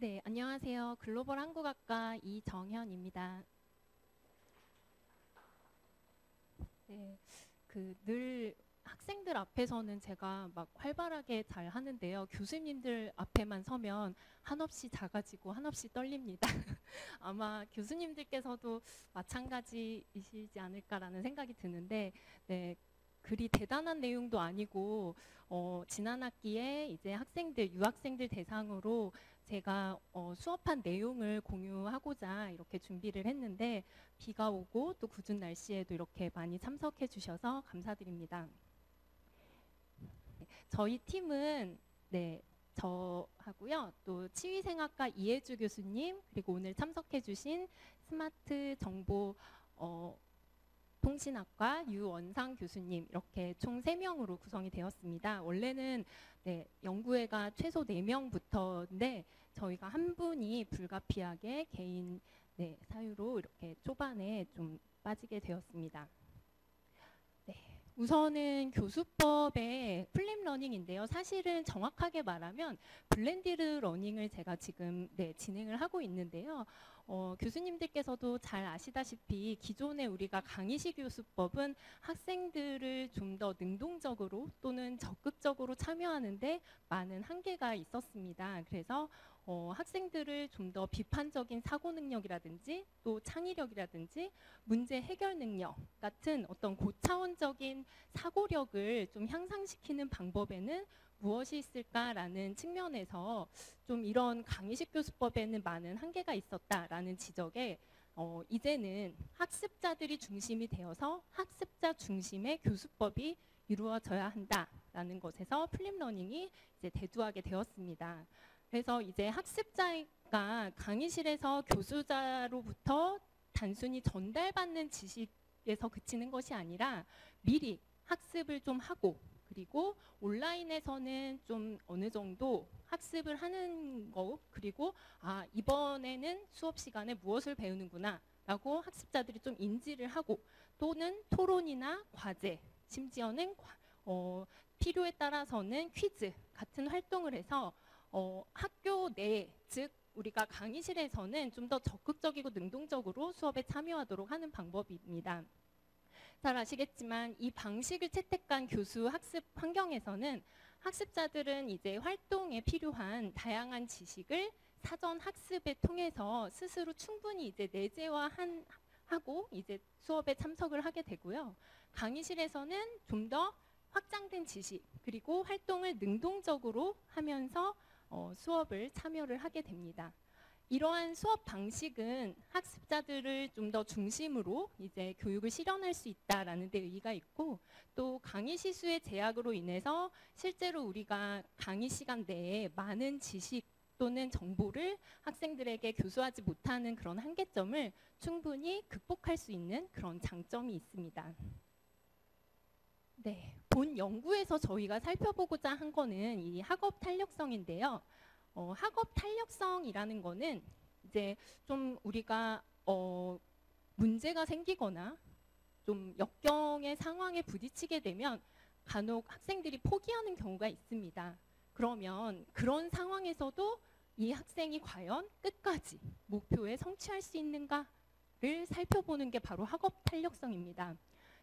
네, 안녕하세요. 글로벌 한국학과 이정현입니다. 네, 늘 학생들 앞에서는 제가 막 활발하게 잘 하는데요. 교수님들 앞에만 서면 한없이 작아지고 한없이 떨립니다. 아마 교수님들께서도 마찬가지이시지 않을까라는 생각이 드는데, 네, 그리 대단한 내용도 아니고, 지난 학기에 이제 유학생들 대상으로 제가 수업한 내용을 공유하고자 이렇게 준비를 했는데, 비가 오고 또 궂은 날씨에도 이렇게 많이 참석해 주셔서 감사드립니다. 저희 팀은 네, 저하고요. 또 치위생학과 이혜주 교수님, 그리고 오늘 참석해 주신 스마트 정보 통신학과 유원상 교수님 이렇게 총 3명으로 구성이 되었습니다. 원래는 네, 연구회가 최소 4명부터인데 저희가 한 분이 불가피하게 개인 네, 사유로 이렇게 초반에 좀 빠지게 되었습니다. 네, 우선은 교수법의 플립 러닝인데요. 사실은 정확하게 말하면 블렌디드 러닝을 제가 지금 네, 진행을 하고 있는데요. 교수님들께서도 잘 아시다시피 기존에 우리가 강의식 교수법은 학생들을 좀 더 능동적으로 또는 적극적으로 참여하는데 많은 한계가 있었습니다. 그래서 학생들을 좀 더 비판적인 사고 능력이라든지 또 창의력이라든지 문제 해결 능력 같은 어떤 고차원적인 사고력을 좀 향상시키는 방법에는 무엇이 있을까라는 측면에서 좀 이런 강의식 교수법에는 많은 한계가 있었다라는 지적에 이제는 학습자들이 중심이 되어서 학습자 중심의 교수법이 이루어져야 한다라는 것에서 플립 러닝이 이제 대두하게 되었습니다. 그래서 이제 학습자가 강의실에서 교수자로부터 단순히 전달받는 지식에서 그치는 것이 아니라 미리 학습을 좀 하고 그리고 온라인에서는 좀 어느 정도 학습을 하는 거 그리고 이번에는 수업 시간에 무엇을 배우는구나 라고 학습자들이 좀 인지를 하고 또는 토론이나 과제 심지어는 필요에 따라서는 퀴즈 같은 활동을 해서 학교 내, 즉 우리가 강의실에서는 좀 더 적극적이고 능동적으로 수업에 참여하도록 하는 방법입니다. 잘 아시겠지만 이 방식을 채택한 교수 학습 환경에서는 학습자들은 이제 활동에 필요한 다양한 지식을 사전 학습에 통해서 스스로 충분히 이제 내재화하고 이제 수업에 참석을 하게 되고요. 강의실에서는 좀 더 확장된 지식 그리고 활동을 능동적으로 하면서 수업을 참여를 하게 됩니다. 이러한 수업 방식은 학습자들을 좀 더 중심으로 이제 교육을 실현할 수 있다라는 데 의의가 있고 또 강의 시수의 제약으로 인해서 실제로 우리가 강의 시간 내에 많은 지식 또는 정보를 학생들에게 교수하지 못하는 그런 한계점을 충분히 극복할 수 있는 그런 장점이 있습니다. 네, 본 연구에서 저희가 살펴보고자 한 거는 이 학업 탄력성인데요. 학업 탄력성이라는 거는 이제 좀 우리가 문제가 생기거나 좀 역경의 상황에 부딪히게 되면 간혹 학생들이 포기하는 경우가 있습니다. 그러면 그런 상황에서도 이 학생이 과연 끝까지 목표에 성취할 수 있는가를 살펴보는 게 바로 학업 탄력성입니다.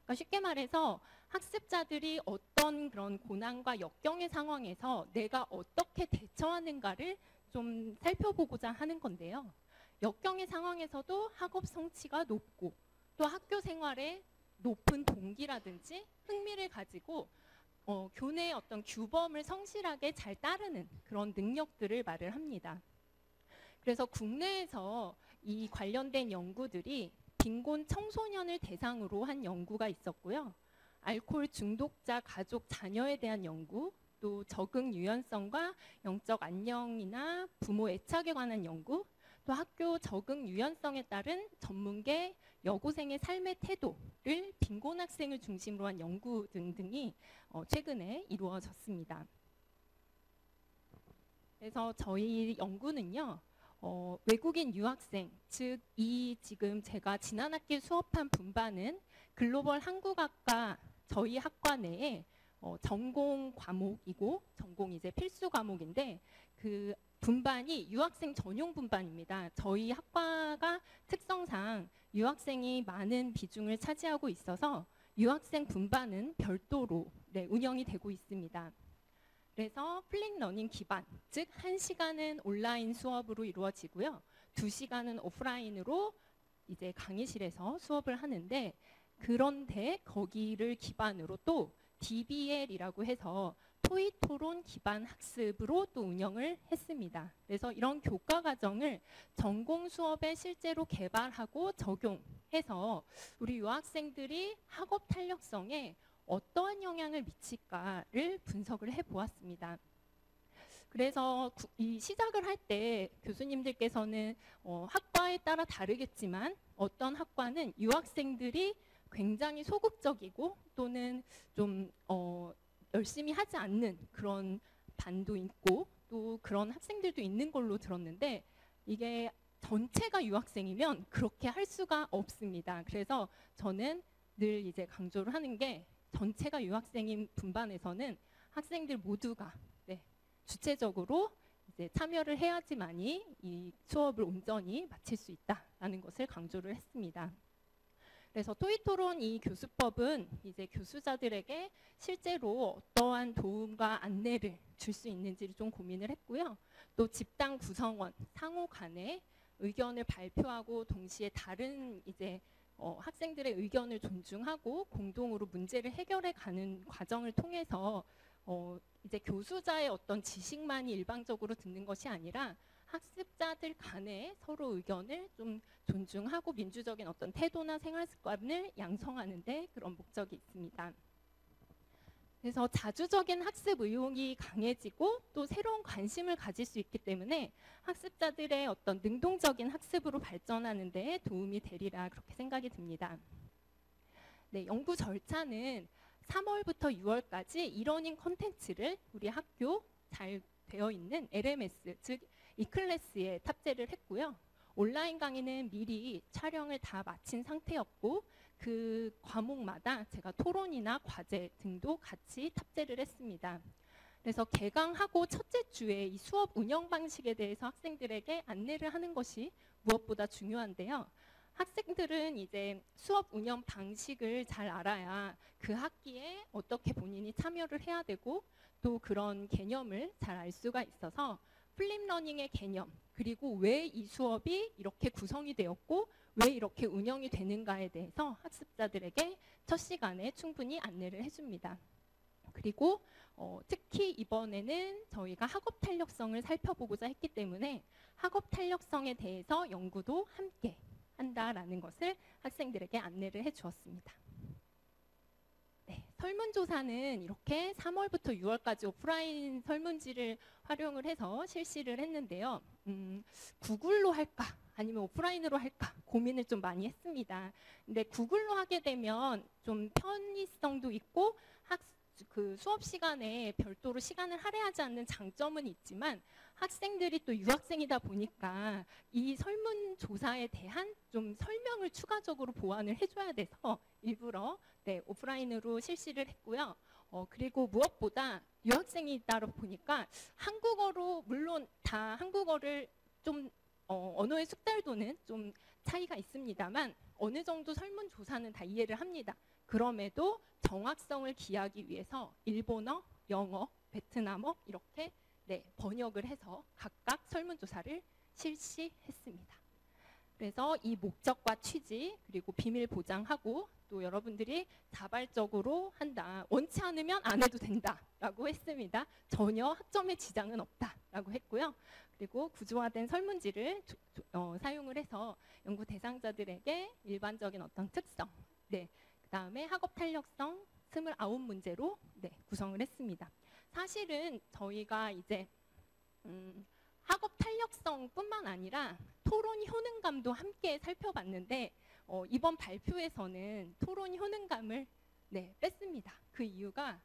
그러니까 쉽게 말해서 학습자들이 어떤 그런 고난과 역경의 상황에서 내가 어떻게 대처하는가를 좀 살펴보고자 하는 건데요. 역경의 상황에서도 학업 성취가 높고 또 학교 생활에 높은 동기라든지 흥미를 가지고 교내의 어떤 규범을 성실하게 잘 따르는 그런 능력들을 말을 합니다. 그래서 국내에서 이 관련된 연구들이 빈곤 청소년을 대상으로 한 연구가 있었고요. 알코올 중독자 가족 자녀에 대한 연구, 또 적응 유연성과 영적 안녕이나 부모 애착에 관한 연구, 또 학교 적응 유연성에 따른 전문계 여고생의 삶의 태도를 빈곤 학생을 중심으로 한 연구 등등이 최근에 이루어졌습니다. 그래서 저희 연구는요. 외국인 유학생, 즉 이 지금 제가 지난 학기 수업한 분반은 글로벌 한국학과 저희 학과 내에 전공 과목이고 전공 이제 필수 과목인데 그 분반이 유학생 전용 분반입니다. 저희 학과가 특성상 유학생이 많은 비중을 차지하고 있어서 유학생 분반은 별도로 운영이 되고 있습니다. 그래서 플립 러닝 기반, 즉 1시간은 온라인 수업으로 이루어지고요. 2시간은 오프라인으로 이제 강의실에서 수업을 하는데, 그런데 거기를 기반으로 또 DBL이라고 해서 토익 토론 기반 학습으로 또 운영을 했습니다. 그래서 이런 교과 과정을 전공 수업에 실제로 개발하고 적용해서 우리 유학생들이 학업 탄력성에 어떠한 영향을 미칠까를 분석을 해보았습니다. 그래서 이 시작을 할 때 교수님들께서는 학과에 따라 다르겠지만 어떤 학과는 유학생들이 굉장히 소극적이고 또는 좀 열심히 하지 않는 그런 반도 있고 또 그런 학생들도 있는 걸로 들었는데, 이게 전체가 유학생이면 그렇게 할 수가 없습니다. 그래서 저는 늘 이제 강조를 하는 게, 전체가 유학생인 분반에서는 학생들 모두가 주체적으로 이제 참여를 해야지만이 이 수업을 온전히 마칠 수 있다라는 것을 강조를 했습니다. 그래서 토익 토론 이 교수법은 이제 교수자들에게 실제로 어떠한 도움과 안내를 줄 수 있는지를 좀 고민을 했고요. 또 집단 구성원 상호 간에 의견을 발표하고 동시에 다른 이제 학생들의 의견을 존중하고 공동으로 문제를 해결해 가는 과정을 통해서 이제 교수자의 어떤 지식만이 일방적으로 듣는 것이 아니라 학습자들 간에 서로 의견을 좀 존중하고 민주적인 어떤 태도나 생활 습관을 양성하는 데 그런 목적이 있습니다. 그래서 자주적인 학습 의욕이 강해지고 또 새로운 관심을 가질 수 있기 때문에 학습자들의 어떤 능동적인 학습으로 발전하는 데 도움이 되리라 그렇게 생각이 듭니다. 네, 연구 절차는 3월부터 6월까지 이러닝 콘텐츠를 우리 학교 잘 되어 있는 LMS, 즉 이클래스에 탑재를 했고요. 온라인 강의는 미리 촬영을 다 마친 상태였고, 그 과목마다 제가 토론이나 과제 등도 같이 탑재를 했습니다. 그래서 개강하고 첫째 주에 이 수업 운영 방식에 대해서 학생들에게 안내를 하는 것이 무엇보다 중요한데요. 학생들은 이제 수업 운영 방식을 잘 알아야 그 학기에 어떻게 본인이 참여를 해야 되고 또 그런 개념을 잘 알 수가 있어서 플립 러닝의 개념, 그리고 왜 이 수업이 이렇게 구성이 되었고 왜 이렇게 운영이 되는가에 대해서 학습자들에게 첫 시간에 충분히 안내를 해줍니다. 그리고 특히 이번에는 저희가 학업 탄력성을 살펴보고자 했기 때문에 학업 탄력성에 대해서 연구도 함께 한다라는 것을 학생들에게 안내를 해주었습니다. 네, 설문조사는 이렇게 3월부터 6월까지 오프라인 설문지를 활용을 해서 실시를 했는데요. 구글로 할까 아니면 오프라인으로 할까 고민을 좀 많이 했습니다. 근데 구글로 하게 되면 좀 편의성도 있고 그 수업 시간에 별도로 시간을 할애하지 않는 장점은 있지만 학생들이 또 유학생이다 보니까 이 설문조사에 대한 좀 설명을 추가적으로 보완을 해줘야 돼서 일부러 오프라인으로 실시를 했고요. 그리고 무엇보다 유학생이다 보니까 한국어로 물론 다 한국어를 좀 언어의 숙달도는 좀 차이가 있습니다만 어느 정도 설문조사는 다 이해를 합니다. 그럼에도 정확성을 기하기 위해서 일본어, 영어, 베트남어 이렇게 번역을 해서 각각 설문조사를 실시했습니다. 그래서 이 목적과 취지 그리고 비밀 보장하고 또 여러분들이 자발적으로 한다. 원치 않으면 안 해도 된다라고 했습니다. 전혀 학점에 지장은 없다라고 했고요. 그리고 구조화된 설문지를 사용을 해서 연구 대상자들에게 일반적인 어떤 특성, 그다음에 학업 탄력성 29문제로 구성을 했습니다. 사실은 저희가 이제 학업 탄력성뿐만 아니라 토론 효능감도 함께 살펴봤는데 이번 발표에서는 토론 효능감을 뺐습니다. 그 이유가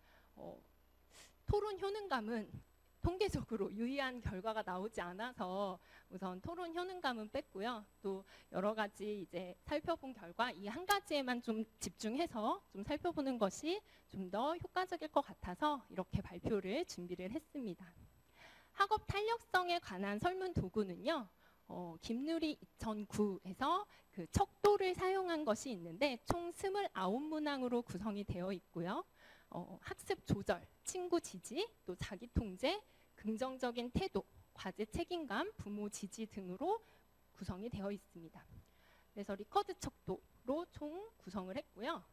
토론 효능감은 통계적으로 유의한 결과가 나오지 않아서 우선 토론 효능감은 뺐고요. 또 여러 가지 이제 살펴본 결과 이 한 가지에만 좀 집중해서 좀 살펴보는 것이 좀 더 효과적일 것 같아서 이렇게 발표를 준비를 했습니다. 학업 탄력성에 관한 설문 도구는요. 김누리 2009에서 그 척도를 사용한 것이 있는데 총 29문항으로 구성이 되어 있고요. 학습 조절, 친구 지지, 또 자기 통제, 긍정적인 태도, 과제 책임감, 부모 지지 등으로 구성이 되어 있습니다. 그래서 리커드 척도로 총 구성을 했고요.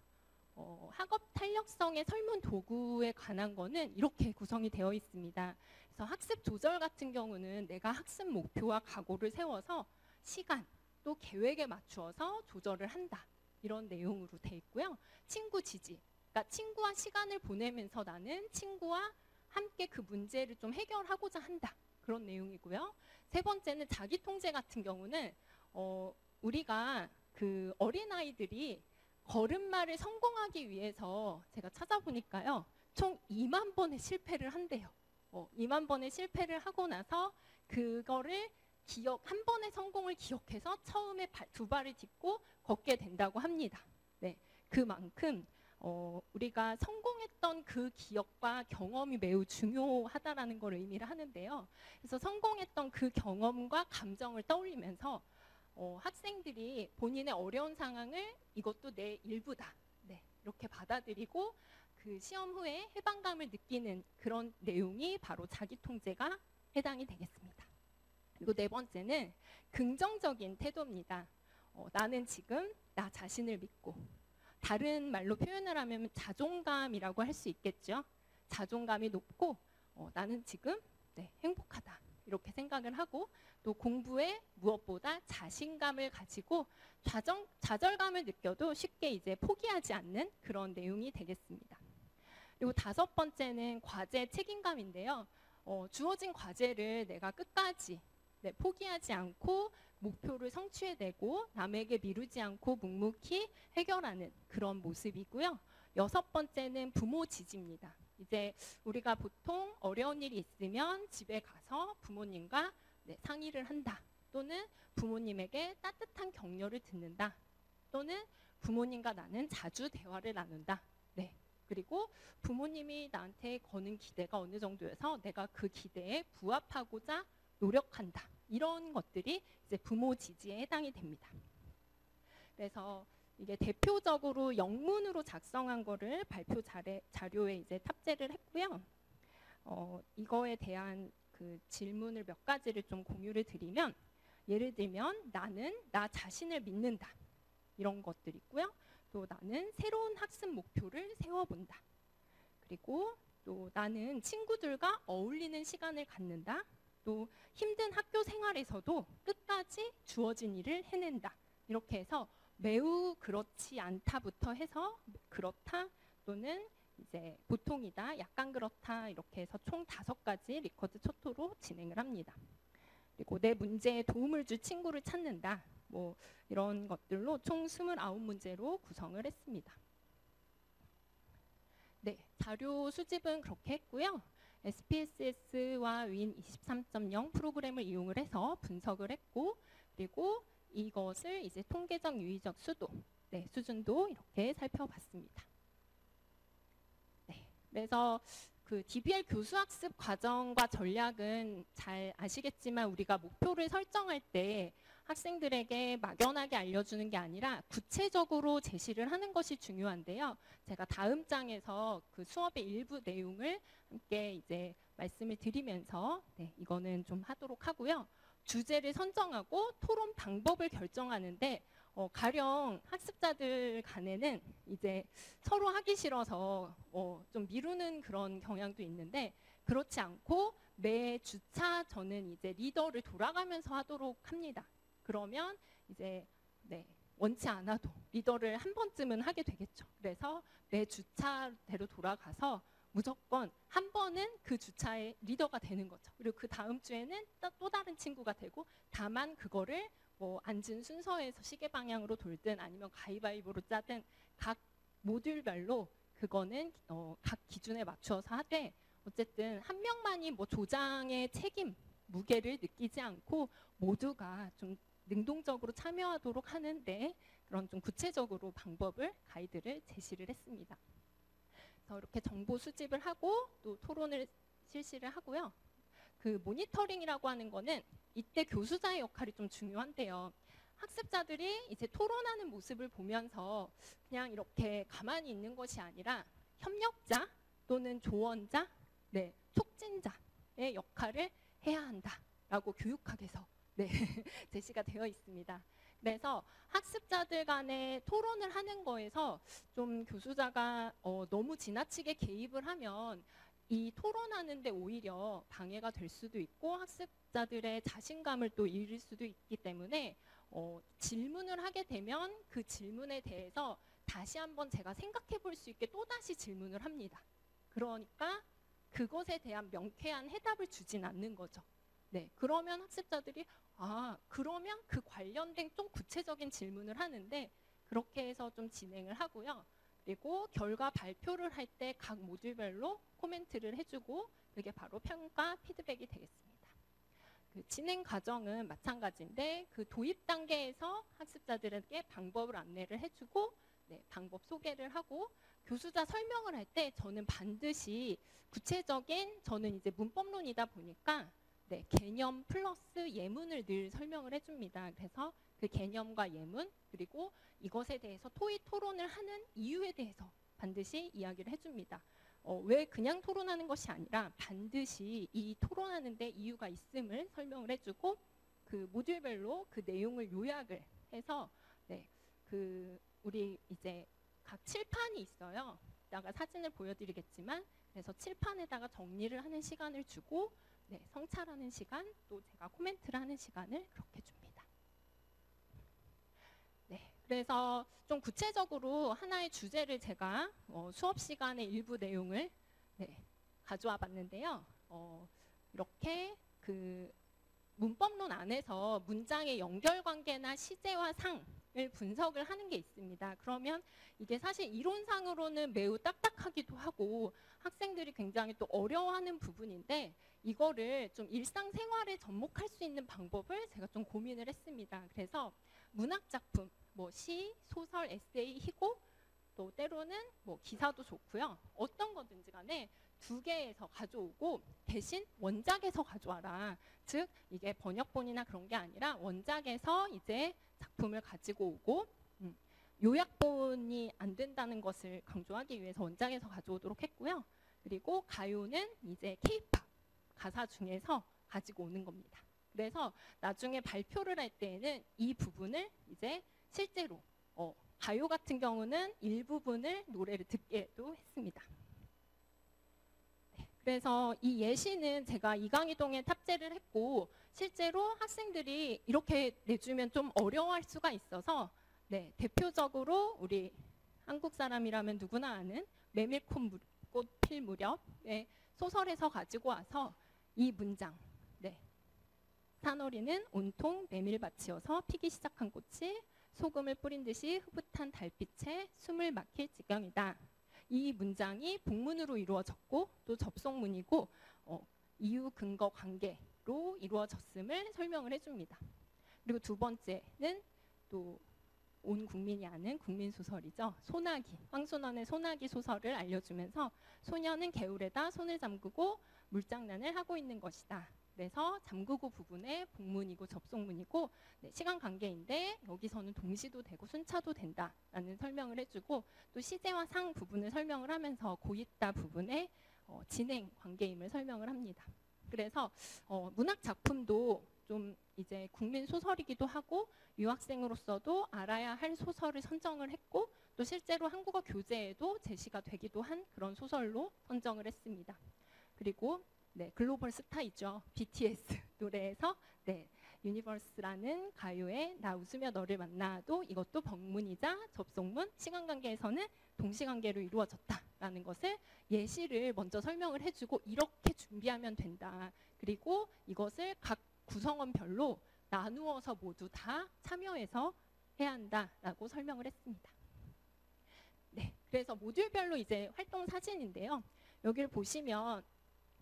학업 탄력성의 설문 도구에 관한 거는 이렇게 구성이 되어 있습니다. 그래서 학습 조절 같은 경우는 내가 학습 목표와 각오를 세워서 시간 또 계획에 맞추어서 조절을 한다. 이런 내용으로 되어 있고요. 친구 지지, 그러니까 친구와 시간을 보내면서 나는 친구와 함께 그 문제를 좀 해결하고자 한다. 그런 내용이고요. 세 번째는 자기 통제 같은 경우는 우리가 그 어린아이들이 걸음마를 성공하기 위해서 제가 찾아보니까요. 총 2만 번의 실패를 한대요. 2만 번의 실패를 하고 나서 그거를 한 번의 성공을 기억해서 처음에 두 발을 딛고 걷게 된다고 합니다. 네, 그만큼 우리가 성공했던 그 기억과 경험이 매우 중요하다라는 걸 의미를 하는데요. 그래서 성공했던 그 경험과 감정을 떠올리면서 학생들이 본인의 어려운 상황을 이것도 내 일부다. 네, 이렇게 받아들이고 그 시험 후에 해방감을 느끼는 그런 내용이 바로 자기 통제가 해당이 되겠습니다. 그리고 네 번째는 긍정적인 태도입니다. 나는 지금 나 자신을 믿고, 다른 말로 표현을 하면 자존감이라고 할 수 있겠죠. 자존감이 높고 나는 지금 행복하다. 이렇게 생각을 하고 또 공부에 무엇보다 자신감을 가지고 좌절감을 느껴도 쉽게 이제 포기하지 않는 그런 내용이 되겠습니다. 그리고 다섯 번째는 과제 책임감인데요. 주어진 과제를 내가 끝까지 포기하지 않고 목표를 성취해내고 남에게 미루지 않고 묵묵히 해결하는 그런 모습이고요. 여섯 번째는 부모 지지입니다. 이제 우리가 보통 어려운 일이 있으면 집에 가서 부모님과 상의를 한다. 또는 부모님에게 따뜻한 격려를 듣는다. 또는 부모님과 나는 자주 대화를 나눈다. 네. 그리고 부모님이 나한테 거는 기대가 어느 정도여서 내가 그 기대에 부합하고자 노력한다. 이런 것들이 이제 부모 지지에 해당이 됩니다. 그래서 이게 대표적으로 영문으로 작성한 거를 발표 자료에 이제 탑재를 했고요. 이거에 대한 그 질문을 몇 가지를 좀 공유를 드리면, 예를 들면 나는 나 자신을 믿는다. 이런 것들이 있고요. 또 나는 새로운 학습 목표를 세워본다. 그리고 또 나는 친구들과 어울리는 시간을 갖는다. 또 힘든 학교 생활에서도 끝까지 주어진 일을 해낸다. 이렇게 해서 매우 그렇지 않다부터 해서 그렇다 또는 이제 보통이다, 약간 그렇다 이렇게 해서 총 5가지 리커드 척도로 진행을 합니다. 그리고 내 문제에 도움을 줄 친구를 찾는다. 뭐 이런 것들로 총 29문제로 구성을 했습니다. 네, 자료 수집은 그렇게 했고요. SPSS와 윈 23.0 프로그램을 이용을 해서 분석을 했고, 그리고 이것을 이제 통계적 유의적 수준도 이렇게 살펴봤습니다. 네, 그래서 그 DBL 교수학습 과정과 전략은 잘 아시겠지만 우리가 목표를 설정할 때 학생들에게 막연하게 알려주는 게 아니라 구체적으로 제시를 하는 것이 중요한데요. 제가 다음 장에서 그 수업의 일부 내용을 함께 이제 말씀을 드리면서 이거는 좀 하도록 하고요. 주제를 선정하고 토론 방법을 결정하는데 가령 학습자들 간에는 이제 서로 하기 싫어서 좀 미루는 그런 경향도 있는데, 그렇지 않고 매 주차 저는 이제 리더를 돌아가면서 하도록 합니다. 그러면 이제 원치 않아도 리더를 한 번쯤은 하게 되겠죠. 그래서 매 주차대로 돌아가서 무조건 한 번은 그 주차의 리더가 되는 거죠. 그리고 그 다음 주에는 또 다른 친구가 되고, 다만 그거를 뭐 앉은 순서에서 시계 방향으로 돌든 아니면 가위바위보로 짜든 각 모듈별로 그거는 각 기준에 맞추어서 하되, 어쨌든 한 명만이 뭐 조장의 책임, 무게를 느끼지 않고 모두가 좀 능동적으로 참여하도록 하는데 그런 좀 구체적으로 방법을, 가이드를 제시를 했습니다. 그래서 이렇게 정보 수집을 하고 또 토론을 실시를 하고요. 그 모니터링이라고 하는 거는 이때 교수자의 역할이 좀 중요한데요. 학습자들이 이제 토론하는 모습을 보면서 그냥 이렇게 가만히 있는 것이 아니라 협력자 또는 조언자, 네, 촉진자의 역할을 해야 한다라고 교육학에서 네, 제시가 되어 있습니다. 그래서 학습자들 간에 토론을 하는 거에서 좀 교수자가 너무 지나치게 개입을 하면 이 토론하는데 오히려 방해가 될 수도 있고 학습자들의 자신감을 또 잃을 수도 있기 때문에 질문을 하게 되면 그 질문에 대해서 다시 한번 제가 생각해 볼 수 있게 또다시 질문을 합니다. 그러니까 그것에 대한 명쾌한 해답을 주진 않는 거죠. 네, 그러면 학습자들이 그러면 그 관련된 좀 구체적인 질문을 하는데 그렇게 해서 좀 진행을 하고요. 그리고 결과 발표를 할 때 각 모듈별로 코멘트를 해주고 그게 바로 평가 피드백이 되겠습니다. 그 진행 과정은 마찬가지인데 그 도입 단계에서 학습자들에게 방법을 안내를 해주고 네, 방법 소개를 하고 교수자 설명을 할 때 저는 반드시 구체적인 저는 이제 문법론이다 보니까 네, 개념 플러스 예문을 늘 설명을 해줍니다. 그래서 그 개념과 예문 그리고 이것에 대해서 토론을 하는 이유에 대해서 반드시 이야기를 해줍니다. 왜 그냥 토론하는 것이 아니라 반드시 이 토론하는 데 이유가 있음을 설명을 해주고 그 모듈별로 그 내용을 요약을 해서 네, 그 우리 이제 각 칠판이 있어요. 이따가 사진을 보여드리겠지만 그래서 칠판에다가 정리를 하는 시간을 주고 네, 성찰하는 시간 또 제가 코멘트를 하는 시간을 그렇게 줍니다. 네, 그래서 좀 구체적으로 하나의 주제를 제가 수업 시간의 일부 내용을 네, 가져와 봤는데요. 이렇게 그 문법론 안에서 문장의 연결관계나 시제와 상을 분석을 하는 게 있습니다. 그러면 이게 사실 이론상으로는 매우 딱딱하기도 하고 학생들이 굉장히 또 어려워하는 부분인데 이거를 좀 일상생활에 접목할 수 있는 방법을 제가 좀 고민을 했습니다. 그래서 문학작품, 뭐 시, 소설, 에세이, 희곡, 또 때로는 뭐 기사도 좋고요. 어떤 거든지 간에 두 개에서 가져오고 대신 원작에서 가져와라. 즉 이게 번역본이나 그런 게 아니라 원작에서 이제 작품을 가지고 오고 요약본이 안 된다는 것을 강조하기 위해서 원작에서 가져오도록 했고요. 그리고 가요는 이제 K-팝 가사 중에서 가지고 오는 겁니다. 그래서 나중에 발표를 할 때에는 이 부분을 이제 실제로 가요 같은 경우는 일부분을 노래를 듣게도 했습니다. 네, 그래서 이 예시는 제가 이강이동에 탑재를 했고 실제로 학생들이 이렇게 내주면 좀 어려워할 수가 있어서 네, 대표적으로 우리 한국 사람이라면 누구나 아는 메밀꽃 필 무렵의 소설에서 가지고 와서 이 문장 네, 산오리는 온통 메밀밭이어서 피기 시작한 꽃이 소금을 뿌린 듯이 흐뭇한 달빛에 숨을 막힐 지경이다. 이 문장이 복문으로 이루어졌고 또 접속문이고 이유 근거 관계로 이루어졌음을 설명을 해줍니다. 그리고 두 번째는 또 온 국민이 아는 국민소설이죠. 소나기, 황순원의 소나기 소설을 알려주면서 소녀는 개울에다 손을 잠그고 물장난을 하고 있는 것이다. 그래서 잠그고 부분에 복문이고 접속문이고 네, 시간 관계인데 여기서는 동시도 되고 순차도 된다라는 설명을 해주고 또 시제와 상 부분을 설명을 하면서 고있다 부분에 진행 관계임을 설명을 합니다. 그래서 문학 작품도 좀 이제 국민 소설이기도 하고 유학생으로서도 알아야 할 소설을 선정을 했고 또 실제로 한국어 교재에도 제시가 되기도 한 그런 소설로 선정을 했습니다. 그리고 네, 글로벌 스타이죠. BTS 노래에서 네, 유니버스라는 가요에 나 웃으며 너를 만나도 이것도 법문이자 접속문, 시간관계에서는 동시관계로 이루어졌다라는 것을 예시를 먼저 설명을 해주고 이렇게 준비하면 된다. 그리고 이것을 각 구성원별로 나누어서 모두 다 참여해서 해야 한다라고 설명을 했습니다. 네, 그래서 모듈별로 이제 활동 사진인데요. 여기를 보시면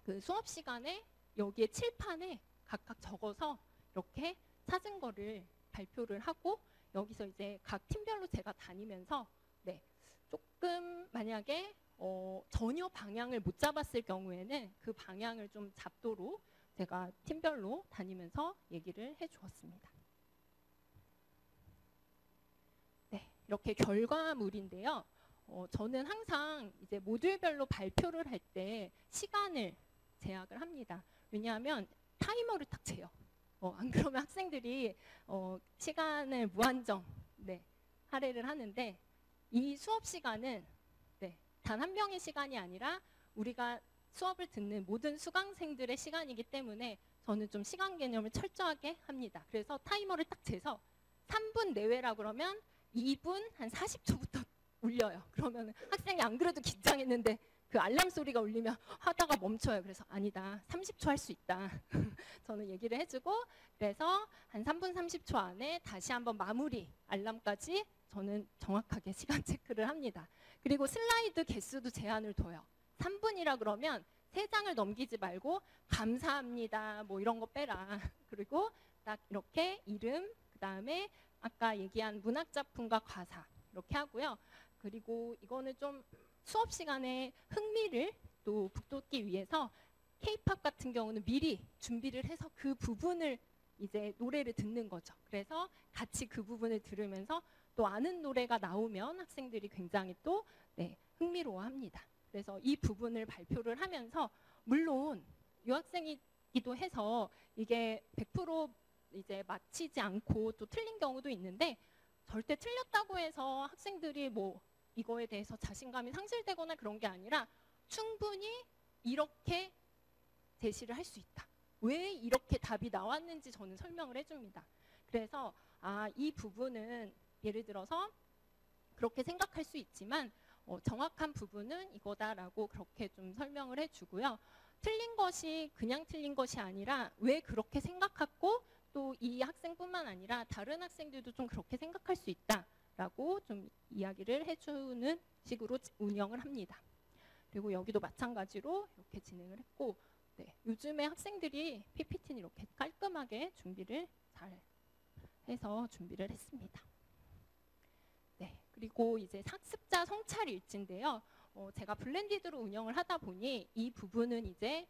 그 수업 시간에 여기에 칠판에 각각 적어서 이렇게 찾은 거를 발표를 하고 여기서 이제 각 팀별로 제가 다니면서 네, 조금 만약에 전혀 방향을 못 잡았을 경우에는 그 방향을 좀 잡도록 제가 팀별로 다니면서 얘기를 해주었습니다. 네, 이렇게 결과물인데요. 저는 항상 이제 모듈별로 발표를 할 때 시간을 제약을 합니다. 왜냐하면 타이머를 딱 재요. 안 그러면 학생들이 시간을 무한정 할애를 하는데, 이 수업 시간은 단 한 명의 시간이 아니라 우리가 수업을 듣는 모든 수강생들의 시간이기 때문에 저는 좀 시간 개념을 철저하게 합니다. 그래서 타이머를 딱 재서 3분 내외라 그러면 2분 한 40초부터 울려요. 그러면 학생이 안 그래도 긴장했는데 그 알람 소리가 울리면 하다가 멈춰요. 그래서 아니다, 30초 할 수 있다. 저는 얘기를 해주고, 그래서 한 3분 30초 안에 다시 한번 마무리 알람까지 저는 정확하게 시간 체크를 합니다. 그리고 슬라이드 개수도 제한을 둬요. 3분이라 그러면 3장을 넘기지 말고 감사합니다 뭐 이런 거 빼라. 그리고 딱 이렇게 이름, 그 다음에 아까 얘기한 문학작품과 가사 이렇게 하고요. 그리고 이거는 좀 수업 시간에 흥미를 또 북돋기 위해서 K-팝 같은 경우는 미리 준비를 해서 그 부분을 이제 노래를 듣는 거죠. 그래서 같이 그 부분을 들으면서 또 아는 노래가 나오면 학생들이 굉장히 또 흥미로워합니다. 그래서 이 부분을 발표를 하면서, 물론 유학생이기도 해서 이게 100% 이제 맞히지 않고 또 틀린 경우도 있는데, 절대 틀렸다고 해서 학생들이 뭐 이거에 대해서 자신감이 상실되거나 그런 게 아니라 충분히 이렇게 제시를 할 수 있다. 왜 이렇게 답이 나왔는지 저는 설명을 해줍니다. 그래서 이 부분은 예를 들어서 그렇게 생각할 수 있지만 정확한 부분은 이거다라고 그렇게 좀 설명을 해주고요. 틀린 것이 그냥 틀린 것이 아니라 왜 그렇게 생각하고 또 이 학생뿐만 아니라 다른 학생들도 좀 그렇게 생각할 수 있다라고 좀 이야기를 해주는 식으로 운영을 합니다. 그리고 여기도 마찬가지로 이렇게 진행을 했고, 요즘에 학생들이 PPT는 이렇게 깔끔하게 준비를 잘 해서 준비를 했습니다. 그리고 이제 학습자 성찰 일지인데요. 제가 블렌디드로 운영을 하다 보니 이 부분은 이제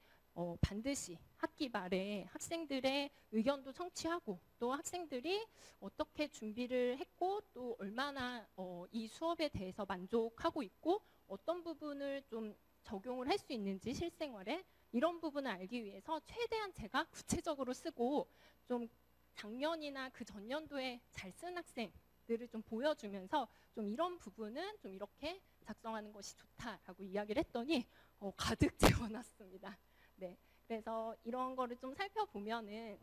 반드시 학기 말에 학생들의 의견도 청취하고, 또 학생들이 어떻게 준비를 했고 또 얼마나 이 수업에 대해서 만족하고 있고 어떤 부분을 좀 적용을 할 수 있는지 실생활에, 이런 부분을 알기 위해서 최대한 제가 구체적으로 쓰고 좀 작년이나 그 전년도에 잘 쓴 학생들을 좀 보여주면서 좀 이런 부분은 좀 이렇게 작성하는 것이 좋다라고 이야기를 했더니 가득 채워놨습니다. 그래서 이런 거를 좀 살펴보면은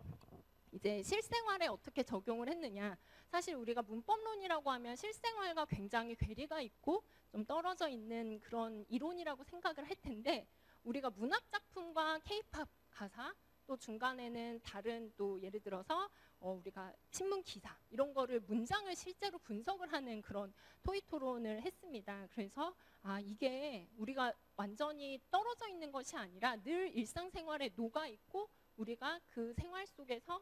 이제 실생활에 어떻게 적용을 했느냐. 사실 우리가 문법론이라고 하면 실생활과 굉장히 괴리가 있고 좀 떨어져 있는 그런 이론이라고 생각을 할 텐데, 우리가 문학 작품과 K-팝 가사, 또 중간에는 다른 또 예를 들어서 우리가 신문 기사 이런 거를 문장을 실제로 분석을 하는 그런 토의 토론을 했습니다. 그래서 이게 우리가 완전히 떨어져 있는 것이 아니라 늘 일상생활에 녹아 있고 우리가 그 생활 속에서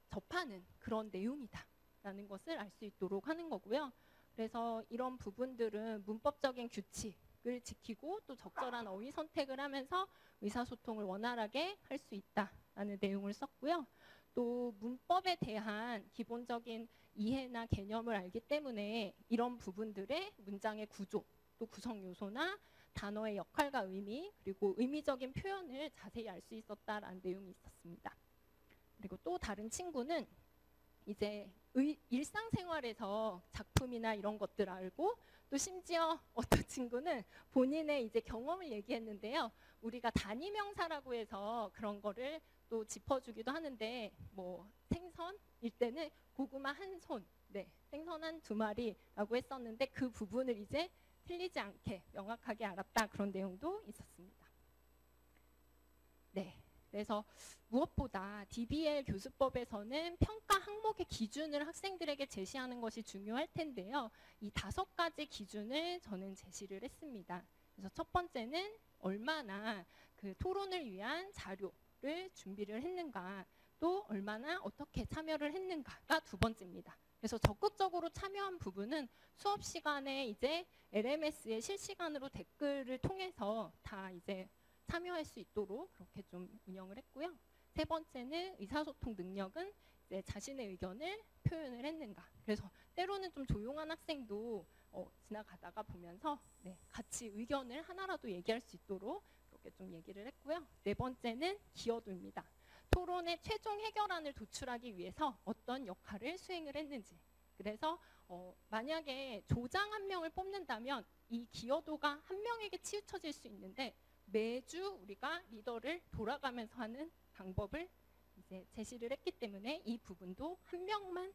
접하는 그런 내용이다라는 것을 알 수 있도록 하는 거고요. 그래서 이런 부분들은 문법적인 규칙을 지키고 또 적절한 어휘 선택을 하면서 의사소통을 원활하게 할 수 있다라는 내용을 썼고요. 또 문법에 대한 기본적인 이해나 개념을 알기 때문에 이런 부분들의 문장의 구조, 또 구성 요소나 단어의 역할과 의미, 그리고 의미적인 표현을 자세히 알 수 있었다라는 내용이 있었습니다. 그리고 또 다른 친구는 이제 일상생활에서 작품이나 이런 것들 알고, 또 심지어 어떤 친구는 본인의 이제 경험을 얘기했는데요. 우리가 단위명사라고 해서 그런 거를 또 짚어주기도 하는데, 뭐 생선일 때는 고구마 한 손, 생선 한 2마리라고 했었는데 그 부분을 이제 틀리지 않게 명확하게 알았다, 그런 내용도 있었습니다. 그래서 무엇보다 DBL 교수법에서는 평가 항목의 기준을 학생들에게 제시하는 것이 중요할 텐데요. 이 5가지 기준을 저는 제시를 했습니다. 그래서 첫 번째는 얼마나 그 토론을 위한 자료를 준비를 했는가, 또 얼마나 어떻게 참여를 했는가가 2번째입니다. 그래서 적극적으로 참여한 부분은 수업 시간에 이제 LMS에 실시간으로 댓글을 통해서 다 이제 참여할 수 있도록 그렇게 좀 운영을 했고요. 세 번째는 의사소통 능력은 이제 자신의 의견을 표현을 했는가. 그래서 때로는 좀 조용한 학생도 지나가다가 보면서 같이 의견을 하나라도 얘기할 수 있도록 그렇게 좀 얘기를 했고요. 네 번째는 기여도입니다. 토론의 최종 해결안을 도출하기 위해서 어떤 역할을 수행을 했는지. 그래서 만약에 조장 한 명을 뽑는다면 이 기여도가 한 명에게 치우쳐질 수 있는데 매주 우리가 리더를 돌아가면서 하는 방법을 이제 제시를 했기 때문에 이 부분도 한 명만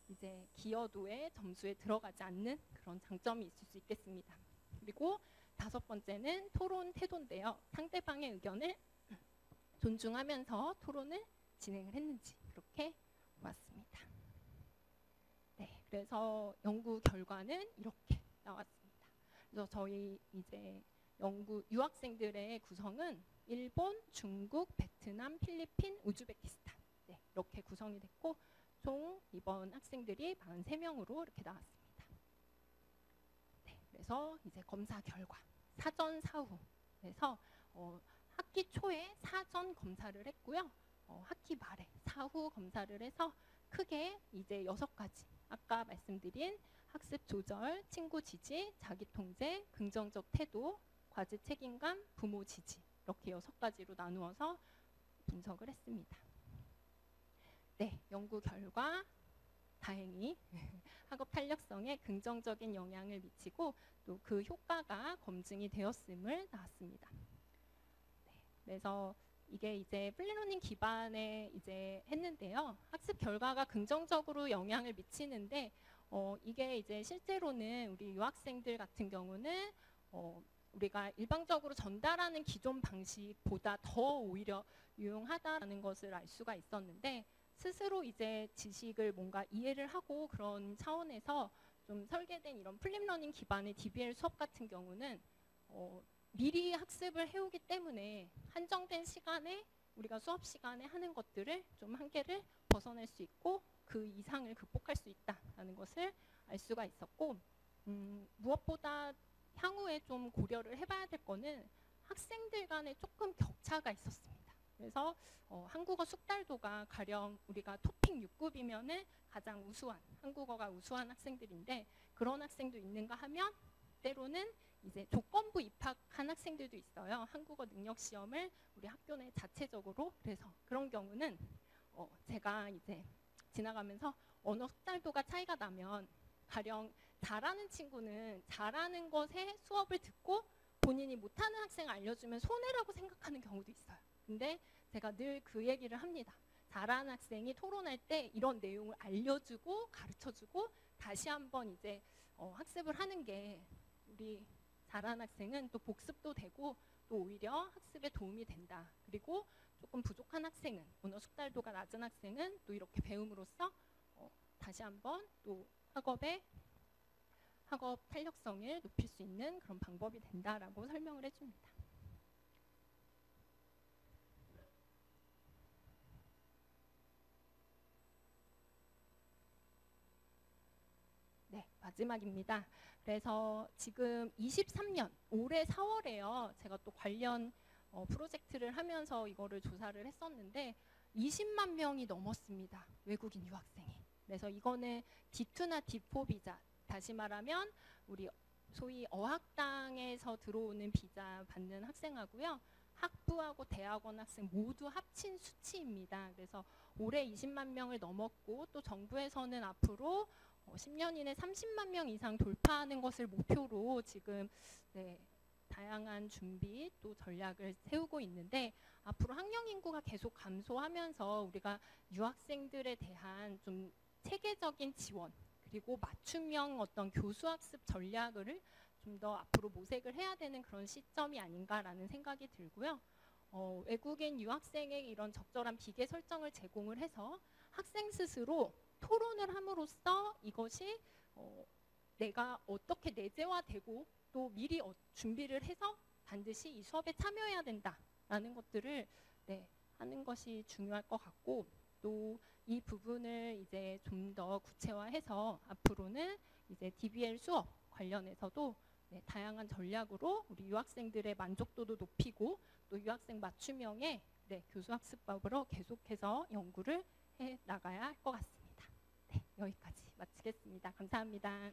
이제 기여도의 점수에 들어가지 않는 그런 장점이 있을 수 있겠습니다. 그리고 다섯 번째는 토론 태도인데요. 상대방의 의견을 존중하면서 토론을 진행을 했는지 그렇게 보았습니다. 네, 그래서 연구 결과는 이렇게 나왔습니다. 그래서 저희 이제 유학생들의 구성은 일본, 중국, 베트남, 필리핀, 우즈베키스탄 이렇게 구성이 됐고 총 이번 학생들이 43명으로 이렇게 나왔습니다. 네, 그래서 이제 검사 결과 사전 사후 그래서 학기 초에 사전 검사를 했고요. 학기 말에 사후 검사를 해서 크게 이제 6가지 아까 말씀드린 학습 조절, 친구 지지, 자기 통제, 긍정적 태도, 과제 책임감, 부모 지지 이렇게 6가지로 나누어서 분석을 했습니다. 네, 연구 결과 다행히 학업 탄력성에 긍정적인 영향을 미치고 또 그 효과가 검증이 되었음을 나왔습니다. 네, 그래서 이게 이제 플리러닝 기반에 이제 했는데요. 학습 결과가 긍정적으로 영향을 미치는데 이게 이제 실제로는 우리 유학생들 같은 경우는 우리가 일방적으로 전달하는 기존 방식보다 더 오히려 유용하다라는 것을 알 수가 있었는데 스스로 이제 지식을 뭔가 이해를 하고 그런 차원에서 좀 설계된 이런 플립러닝 기반의 DBL 수업 같은 경우는 미리 학습을 해오기 때문에 한정된 시간에 우리가 수업 시간에 하는 것들을 좀 한계를 벗어날 수 있고 그 이상을 극복할 수 있다는 것을 알 수가 있었고 무엇보다 향후에 좀 고려를 해봐야 될 거는 학생들 간에 조금 격차가 있었습니다. 그래서 한국어 숙달도가 가령 우리가 토픽 6급이면은 가장 우수한 한국어가 우수한 학생들인데 그런 학생도 있는가 하면 때로는 이제 조건부 입학한 학생들도 있어요. 한국어 능력 시험을 우리 학교 내 자체적으로 그래서 그런 경우는 제가 이제 지나가면서 언어 숙달도가 차이가 나면 가령 잘하는 친구는 잘하는 것에 수업을 듣고 본인이 못하는 학생을 알려주면 손해라고 생각하는 경우도 있어요. 근데 제가 늘 그 얘기를 합니다. 잘하는 학생이 토론할 때 이런 내용을 알려주고 가르쳐주고 다시 한번 이제 학습을 하는 게 우리 잘하는 학생은 또 복습도 되고 또 오히려 학습에 도움이 된다. 그리고 조금 부족한 학생은 언어 숙달도가 낮은 학생은 또 이렇게 배움으로써 다시 한번 또 학업 탄력성을 높일 수 있는 그런 방법이 된다라고 설명을 해줍니다. 네, 마지막입니다. 그래서 지금 23년 올해 4월에요. 제가 또 관련 프로젝트를 하면서 이거를 조사를 했었는데 20만 명이 넘었습니다. 외국인 유학생이. 그래서 이거는 D2나 D4 비자, 다시 말하면 우리 소위 어학당에서 들어오는 비자 받는 학생하고요. 학부하고 대학원 학생 모두 합친 수치입니다. 그래서 올해 20만 명을 넘었고 또 정부에서는 앞으로 10년 이내 30만 명 이상 돌파하는 것을 목표로 지금 다양한 준비 또 전략을 세우고 있는데 앞으로 학령 인구가 계속 감소하면서 우리가 유학생들에 대한 좀 체계적인 지원 그리고 맞춤형 어떤 교수학습 전략을 좀 더 앞으로 모색을 해야 되는 그런 시점이 아닌가라는 생각이 들고요. 외국인 유학생의 이런 적절한 비계 설정을 제공을 해서 학생 스스로 토론을 함으로써 이것이 내가 어떻게 내재화되고 또 미리 준비를 해서 반드시 이 수업에 참여해야 된다라는 것들을 하는 것이 중요할 것 같고 또 이 부분을 이제 좀 더 구체화해서 앞으로는 이제 DBL 수업 관련해서도 네, 다양한 전략으로 우리 유학생들의 만족도도 높이고 또 유학생 맞춤형의 네, 교수학습법으로 계속해서 연구를 해 나가야 할 것 같습니다. 네, 여기까지 마치겠습니다. 감사합니다.